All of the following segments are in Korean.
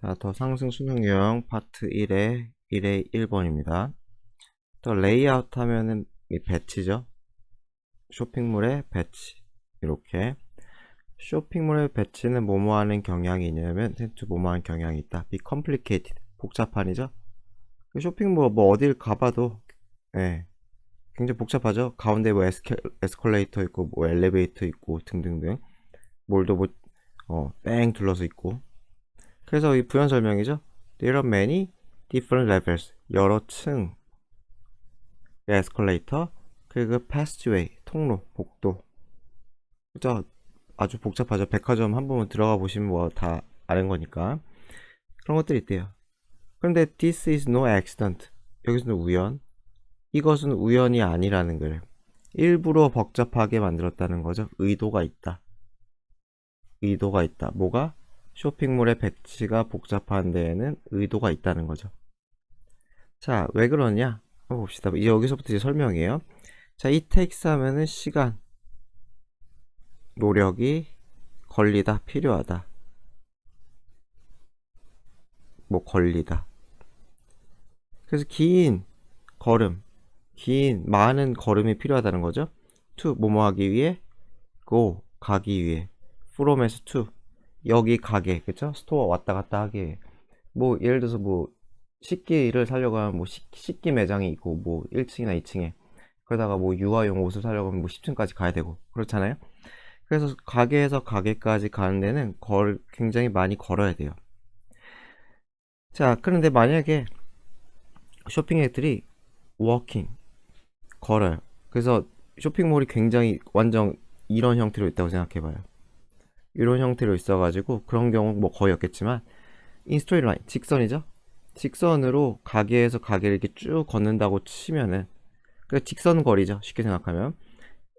자, 더 상승 수능 유형 파트 1의 1번입니다. 또 레이아웃 하면은 이 배치죠. 쇼핑몰의 배치. 이렇게. 쇼핑몰의 배치는 뭐뭐 하는 경향이 있냐면, 뭐뭐 하는 경향이 있다. be complicated. 복잡한이죠. 쇼핑몰 뭐 어딜 가봐도, 예, 굉장히 복잡하죠. 가운데 뭐 에스컬레이터 있고, 뭐 엘리베이터 있고, 등등등. 몰도 뭐, 뺑 둘러서 있고. 그래서 이 부연 설명이죠. There are many different levels. 여러 층. 에스컬레이터. 그리고 passageway. 통로, 복도. 그죠? 아주 복잡하죠. 백화점 한 번 들어가 보시면 뭐 다 아는 거니까. 그런 것들이 있대요. 그런데 this is no accident. 여기서는 우연. 이것은 우연이 아니라는 걸 일부러 복잡하게 만들었다는 거죠. 의도가 있다. 의도가 있다. 뭐가? 쇼핑몰의 배치가 복잡한 데에는 의도가 있다는 거죠. 자, 왜 그러냐? 봅시다. 이제 여기서부터 이제 설명이에요. 자, 이 takes 하면은 시간, 노력이 걸리다, 필요하다. 뭐 걸리다. 그래서 긴 걸음, 많은 걸음이 필요하다는 거죠. to 뭐뭐 하기 위해, go 가기 위해, from에서 to 여기 가게, 그쵸? 스토어 왔다 갔다 하기 위해. 뭐 예를 들어서 뭐 식기를 사려고 하면 뭐 식기 매장이 있고 뭐 1층이나 2층에 그러다가 뭐 유아용 옷을 사려고 하면 뭐 10층까지 가야 되고 그렇잖아요. 그래서 가게에서 가게까지 가는 데는 굉장히 많이 걸어야 돼요. 자, 그런데 만약에 쇼핑객들이 워킹 걸어요. 그래서 쇼핑몰이 굉장히 완전 이런 형태로 있다고 생각해봐요. 이런 형태로 있어가지고 그런 경우 뭐 거의 없겠지만 인스트레이트 라인 직선이죠. 직선으로 가게에서 가게를 이렇게 쭉 걷는다고 치면은 그 직선 거리죠. 쉽게 생각하면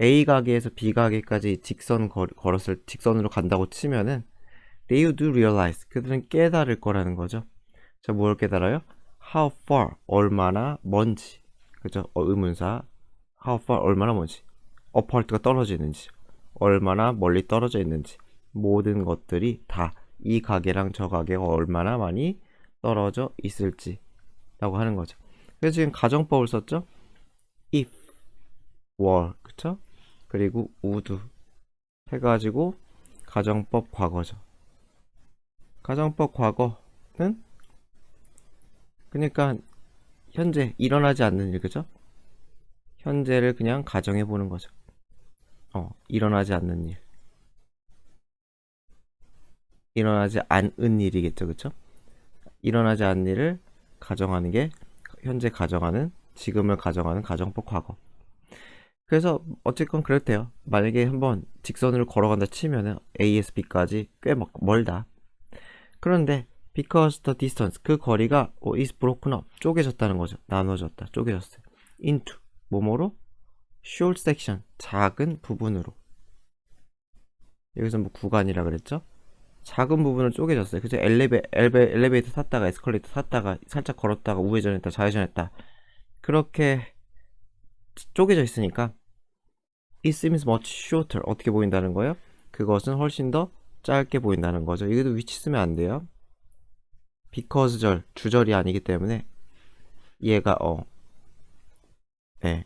A 가게에서 B 가게까지 걸었을 직선으로 간다고 치면은 they do realize 그들은 깨달을 거라는 거죠. 자, 뭘 깨달아요? how far 얼마나 먼지 그죠? 의문사 how far 얼마나 먼지 apart가 떨어져 있는지 얼마나 멀리 떨어져 있는지 모든 것들이 다 이 가게랑 저 가게가 얼마나 많이 떨어져 있을지 라고 하는 거죠. 그래서 지금 가정법을 썼죠. if, were 그쵸? 그리고 would 해가지고 가정법 과거죠. 가정법 과거는 그러니까 현재 일어나지 않는 일 그죠? 현재를 그냥 가정해 보는 거죠. 일어나지 않는 일. 일어나지 않은 일이겠죠. 그쵸? 일어나지 않은 일을 가정하는 게 현재 가정하는 지금을 가정하는 가정법 과거. 그래서 어쨌건 그렇대요. 만약에 한번 직선으로 걸어간다 치면은 A에서 B까지 꽤 멀다. 그런데 because the distance 그 거리가 is broken up 쪼개졌다는 거죠. 나눠졌다. 쪼개졌어요. into 뭐뭐로 short section 작은 부분으로. 여기서 뭐 구간이라 그랬죠? 작은 부분을 쪼개졌어요. 그래서 엘리베이터 탔다가 에스컬레이터 탔다가 살짝 걸었다가 우회전했다 좌회전했다 그렇게 쪼개져 있으니까 it seems much shorter 어떻게 보인다는 거예요? 그것은 훨씬 더 짧게 보인다는 거죠. 이것도 위치 쓰면 안 돼요. because 주절이 아니기 때문에 얘가 네.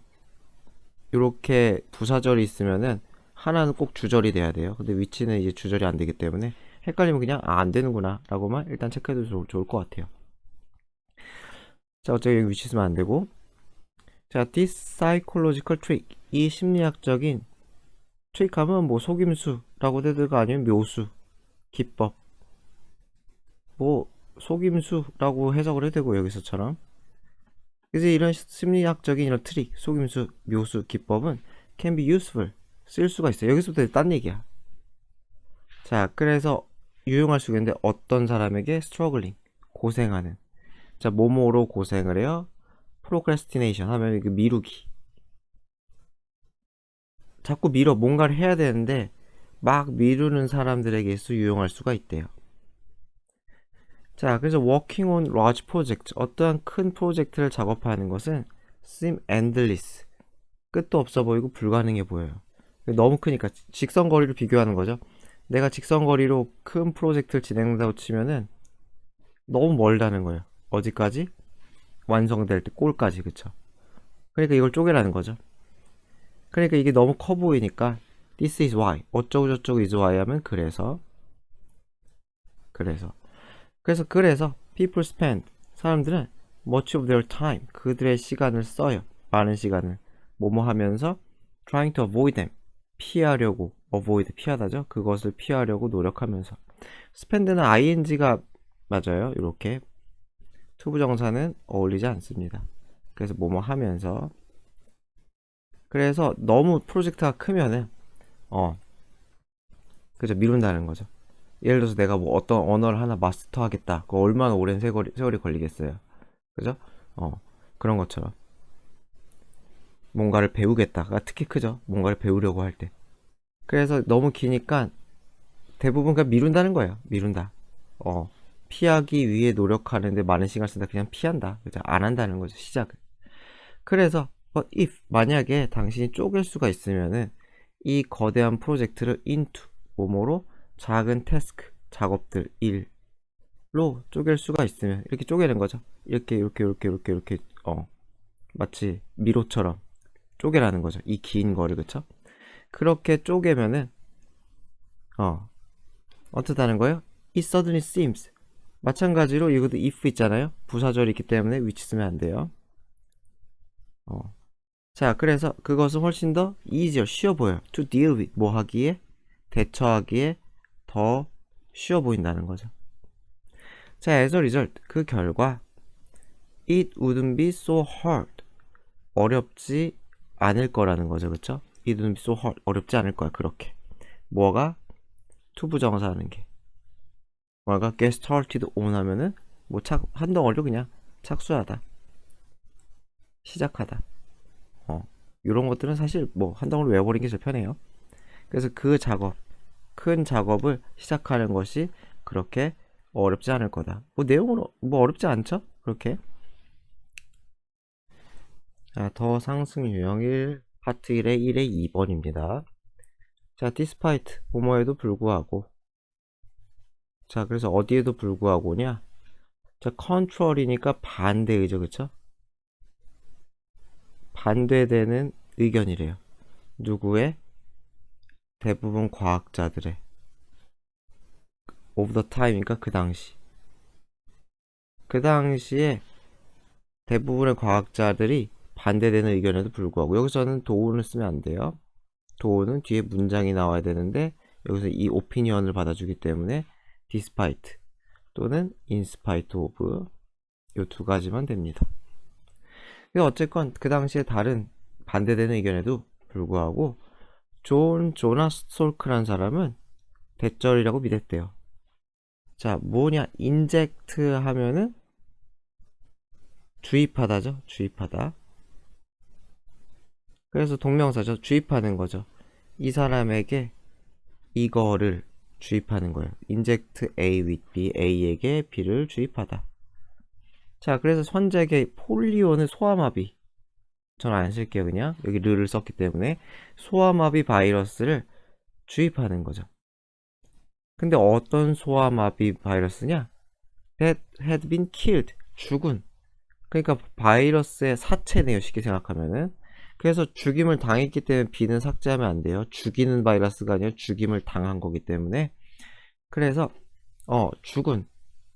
이렇게 부사절이 있으면은 하나는 꼭 주절이 돼야 돼요. 근데 위치는 이제 주절이 안 되기 때문에 헷갈리면 그냥 안 되는구나 라고만 일단 체크해도 좋을 것 같아요. 자, 어차피 여기 위치 쓰면 안 되고. 자, this psychological trick 이 심리학적인 트릭 하면 뭐 속임수라고 되든가 아니면 묘수, 기법 뭐 속임수라고 해석을 해도 되고 여기서처럼. 그래서 이런 심리학적인 이런 트릭, 속임수, 묘수, 기법은 can be useful 쓸 수가 있어요. 여기서부터 딴 얘기야. 자, 그래서 유용할 수 있는데 어떤 사람에게 struggling 고생하는 자 뭐뭐로 고생을 해요. procrastination 하면 이게 미루기 자꾸 뭔가를 해야 되는데 막 미루는 사람들에게서 유용할 수가 있대요. 자, 그래서 working on large project 어떠한 큰 프로젝트를 작업하는 것은 seem endless 끝도 없어 보이고 불가능해 보여요. 너무 크니까 직선거리를 비교하는 거죠. 내가 직선거리로 큰 프로젝트를 진행한다고 치면은 너무 멀다는 거예요. 어디까지? 완성될 때 골까지. 그쵸? 그러니까 이걸 쪼개라는 거죠. 그러니까 이게 너무 커 보이니까 this is why, 어쩌고저쩌고 is why 하면 그래서 people spend, 사람들은 much of their time, 그들의 시간을 써요. 많은 시간을 뭐뭐 하면서 trying to avoid them, 피하려고, avoid, 피하다죠. 그것을 피하려고 노력하면서. spend는 ing가 맞아요. 이렇게 투부정사는 어울리지 않습니다. 그래서 뭐뭐 하면서, 그래서 너무 프로젝트가 크면은 그죠, 미룬다는 거죠. 예를 들어서 내가 뭐 어떤 언어를 하나 마스터 하겠다. 그거 얼마나 오랜 세월이 걸리겠어요. 그죠? 그런 것처럼 뭔가를 배우겠다가 특히 크죠. 뭔가를 배우려고 할 때. 그래서 너무 기니까 대부분 그냥 미룬다는 거예요. 미룬다. 피하기 위해 노력하는데 많은 시간을 쓴다. 그냥 피한다. 그죠? 안 한다는 거죠. 시작을. 그래서 but if, 만약에 당신이 쪼갤 수가 있으면은 이 거대한 프로젝트를 into, 뭐뭐로 작은 태스크, 작업들, 일로 쪼갤 수가 있으면 이렇게 쪼개는 거죠. 이렇게 마치 미로처럼 쪼개라는 거죠. 이 긴 거를. 그쵸? 그렇게 쪼개면은 어떻다는 거예요? It suddenly seems, 마찬가지로 이것도 if 있잖아요. 부사절이 있기 때문에 which 쓰면 안 돼요. 자, 그래서 그것은 훨씬 더 easier, 쉬워 보여요. to deal with, 뭐 하기에? 대처하기에 더 쉬워 보인다는 거죠. 자, as a result, 그 결과 it wouldn't be so hard, 어렵지 않을 거라는 거죠. 그쵸? it wouldn't be so hard, 어렵지 않을 거야. 그렇게 뭐가? 투부정사 하는 게 뭐가? get started on 하면은 뭐 한 덩어리로 그냥 착수하다, 시작하다. 이런 것들은 사실 뭐 한 덩어리 외워버리는 게 제일 편해요. 그래서 그 작업, 큰 작업을 시작하는 것이 그렇게 어렵지 않을 거다. 뭐 내용으로 뭐 어렵지 않죠? 그렇게. 자, 더 상승 유형 파트 1의 2번입니다. 자, despite, 뭐뭐에도 불구하고. 자, 그래서 어디에도 불구하고냐? 자, control이니까 반대의죠. 그쵸? 반대되는 의견이래요. 누구의? 대부분 과학자들의. of the time이니까 그 당시. 그 당시에 대부분의 과학자들이 반대되는 의견에도 불구하고, 여기서는 도우를 쓰면 안 돼요. 도우는 뒤에 문장이 나와야 되는데 여기서 이 오피니언을 받아주기 때문에 despite 또는 in spite of, 이 두 가지만 됩니다. 어쨌건 그 당시에 다른 반대되는 의견에도 불구하고 존 조나스 솔크라는 사람은 대절이라고 믿었대요. 자, 뭐냐? 인젝트 하면은 주입하다죠. 주입하다. 그래서 동명사죠. 주입하는 거죠. 이 사람에게 이거를 주입하는 거예요. inject A with B, A에게 B를 주입하다. 자, 그래서 선택의 폴리오는 소아마비. 저는 안 쓸게요. 그냥 여기 르를 썼기 때문에 소아마비 바이러스를 주입하는 거죠. 근데 어떤 소아마비 바이러스냐? That had been killed, 죽은. 그러니까 바이러스의 사체네요. 쉽게 생각하면은. 그래서 죽임을 당했기 때문에 B는 삭제하면 안 돼요. 죽이는 바이러스가 아니라 죽임을 당한 거기 때문에. 그래서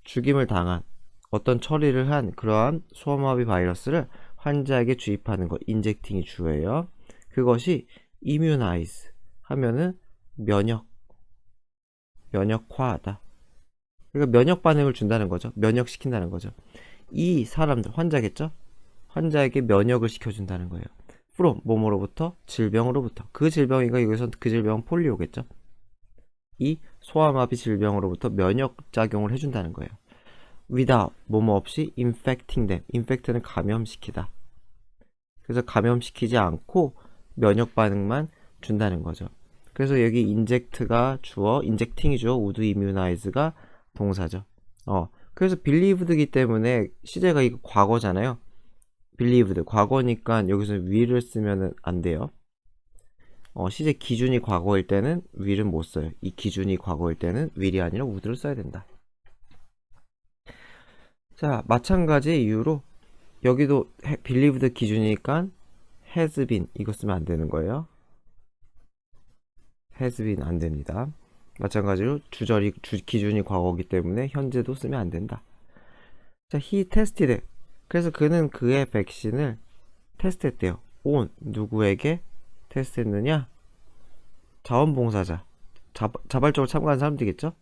죽임을 당한, 어떤 처리를 한 그러한 소아마비 바이러스를 환자에게 주입하는 거, 인젝팅이 주예요. 그것이 immunize 하면은 면역화하다. 그러니까 면역 반응을 준다는 거죠. 면역시킨다는 거죠. 이 사람들, 환자겠죠? 환자에게 면역을 시켜준다는 거예요. from, 뭐뭐로부터? 질병으로부터. 그 질병이가 여기서 그 질병은 폴리오겠죠? 이 소아마비 질병으로부터 면역작용을 해준다는 거예요. without, 뭐뭐 없이 infecting them. infect는 감염시키다. 그래서 감염시키지 않고 면역 반응만 준다는 거죠. 그래서 여기 inject가 주어, injecting이 주어, would immunize가 동사죠. 그래서 believed이기 때문에 시제가 이거 과거잖아요. believed, 과거니까 여기서 will을 쓰면 안 돼요. 시제 기준이 과거일 때는 will은 못 써요. 이 기준이 과거일 때는 will이 아니라 would를 써야 된다. 자, 마찬가지 이유로 여기도 believe도 기준이니까 has been 이거 쓰면 안 되는 거예요. has been 안 됩니다. 마찬가지로 기준이 과거이기 때문에 현재도 쓰면 안 된다. 자, he tested. 그래서 그는 그의 백신을 테스트했대요. on 누구에게 테스트했느냐? 자원봉사자. 자발적으로 참가한 사람들이겠죠?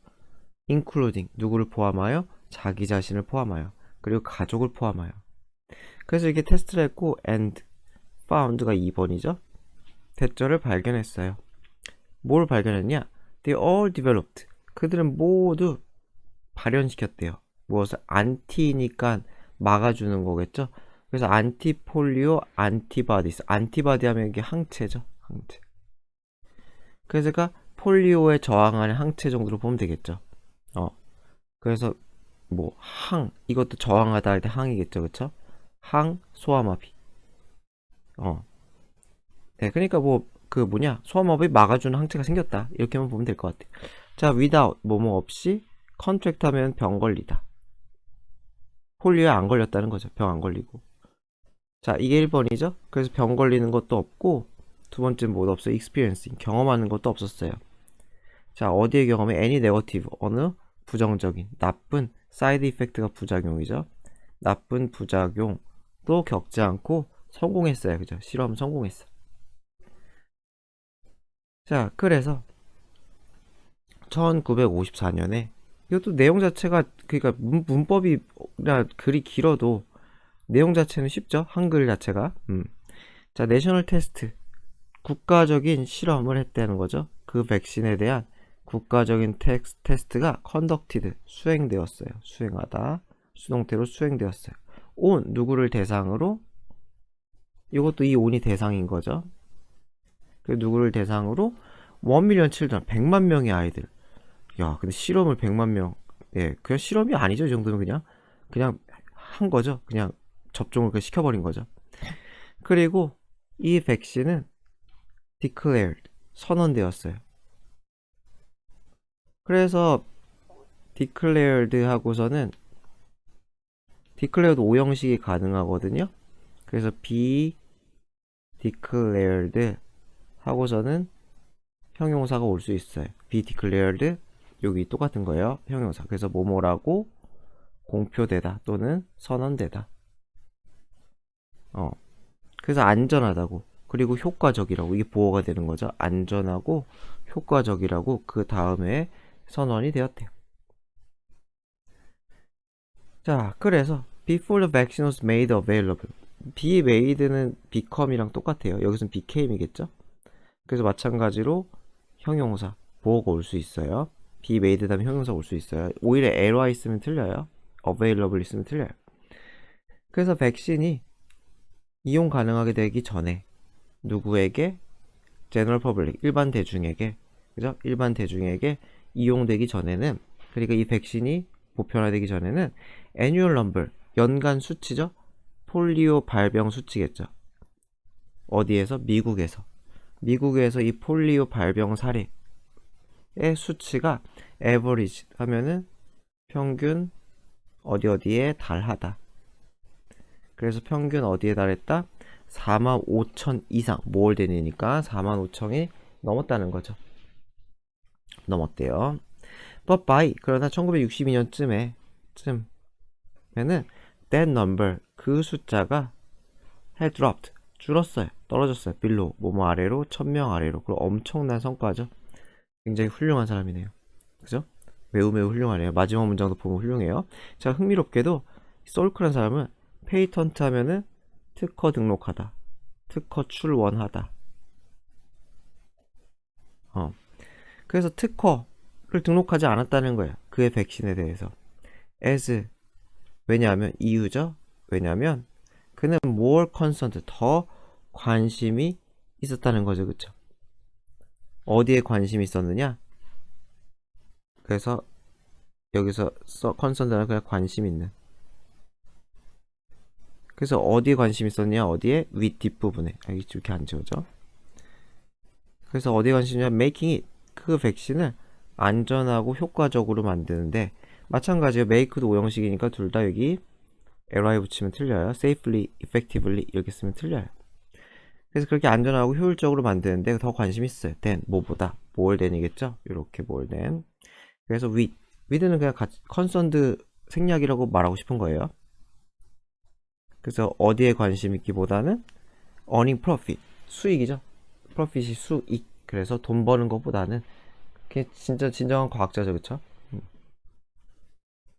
including 누구를 포함하여? 자기 자신을 포함하여. 그리고 가족을 포함하여. 그래서 이게 테스트를 했고 and found가 2번이죠. 대절을 발견했어요. 뭘 발견했냐? They all developed. 그들은 모두 발현시켰대요. 무엇을? 안티니까 막아주는 거겠죠. 그래서 안티폴리오 안티바디스. 안티바디 하면 이게 항체죠. 항체. 그래서 폴리오에 저항하는 항체 정도로 보면 되겠죠. 그래서 뭐 이것도 저항하다 할 때 항이겠죠. 그쵸? 소아마비. 네, 그러니까 소아마비 막아주는 항체가 생겼다. 이렇게만 보면 될 것 같아요. 자, without 뭐뭐 없이 컨트랙트 하면 병 걸리다. 폴리오에 안 걸렸다는 거죠. 병 안 걸리고. 자, 이게 1번이죠. 그래서 병 걸리는 것도 없고, 두 번째는 뭐도 없어요. experiencing 경험하는 것도 없었어요. 자, 어디에 경험해? any negative 어느 부정적인 나쁜 사이드 이펙트가 부작용이죠. 나쁜 부작용도 겪지 않고 성공했어요. 그죠? 실험 성공했어. 자, 그래서 1954년에 이것도 내용 자체가 그러니까 문법이 글이 길어도 내용 자체는 쉽죠. 한글 자체가. 자, 내셔널 테스트 국가적인 실험을 했다는 거죠. 그 백신에 대한 국가적인 테스트가 conducted 수행되었어요. 수행하다 수동태로 수행되었어요. on 누구를 대상으로? 이것도 이 on이 대상인 거죠. 그 누구를 대상으로? 1,000,000 children 100만 명의 아이들. 야, 근데 실험을 100만 명. 예, 그냥 실험이 아니죠. 이 정도면 그냥 한 거죠. 그냥 접종을 시켜버린 거죠. 그리고 이 백신은 declared 선언되었어요. 그래서 declared 하고서는 declared 오형식이 가능하거든요. 그래서 be declared 하고서는 형용사가 올 수 있어요. be declared 여기 똑같은 거예요. 형용사. 그래서 뭐뭐라고 공표되다 또는 선언되다. 그래서 안전하다고 그리고 효과적이라고 이게 보호가 되는 거죠. 안전하고 효과적이라고 그 다음에 선언이 되었대요. 자, 그래서 before the vaccine was made available be made는 become이랑 똑같아요. 여기서는 became이겠죠. 그래서 마찬가지로 형용사 보호가 올 수 있어요. be made 다음에 형용사 올 수 있어요. 오히려 ly 있으면 틀려요. available 있으면 틀려요. 그래서 백신이 이용 가능하게 되기 전에 누구에게? general public 일반 대중에게, 그죠? 일반 대중에게 이용되기 전에는, 그러니까 이 백신이 보편화되기 전에는 annual number 연간 수치죠. 폴리오 발병 수치겠죠. 어디에서? 미국에서 이 폴리오 발병 사례의 수치가 average 하면은 평균 어디에 달하다. 그래서 평균 어디에 달했다? 45,000 이상 more than이니까 45,000이 넘었다는 거죠. 넘었대요. But by 그러나 1962년쯤에는 that number 그 숫자가 had dropped 줄었어요. 떨어졌어요. below 뭐뭐 아래로 1,000명 아래로. 그럼 엄청난 성과죠. 굉장히 훌륭한 사람이네요. 그죠? 매우 훌륭하네요. 마지막 문장도 보면 훌륭해요. 자, 흥미롭게도 솔크란 사람은 페이턴트 하면은 특허 등록하다, 특허 출원하다. 그래서 특허를 등록하지 않았다는 거예요. 그의 백신에 대해서. as 왜냐하면 이유죠. 왜냐하면 그는 more concerned 더 관심이 있었다는 거죠. 그쵸? 어디에 관심이 있었느냐? 그래서 여기서 concerned는 그냥 관심 있는. 그래서 어디에 관심이 있었냐? 어디에? 윗 뒷부분에. 이렇게 안 지워져. 그래서 어디에 관심이냐? making it 그 백신을 안전하고 효과적으로 만드는데 마찬가지로 make도 오형식이니까 둘 다 여기 ly 붙이면 틀려요. safely, effectively 이렇게 쓰면 틀려요. 그래서 그렇게 안전하고 효율적으로 만드는데 더 관심 있어요. than, 뭐보다. more than이겠죠? 이렇게 more than. 그래서 with는 그냥 concerned 생략이라고 말하고 싶은 거예요. 그래서 어디에 관심 있기보다는 earning profit, 수익이죠. profit이 수익. 그래서 돈 버는 것보다는 그게 진짜 진정한 과학자죠, 그쵸?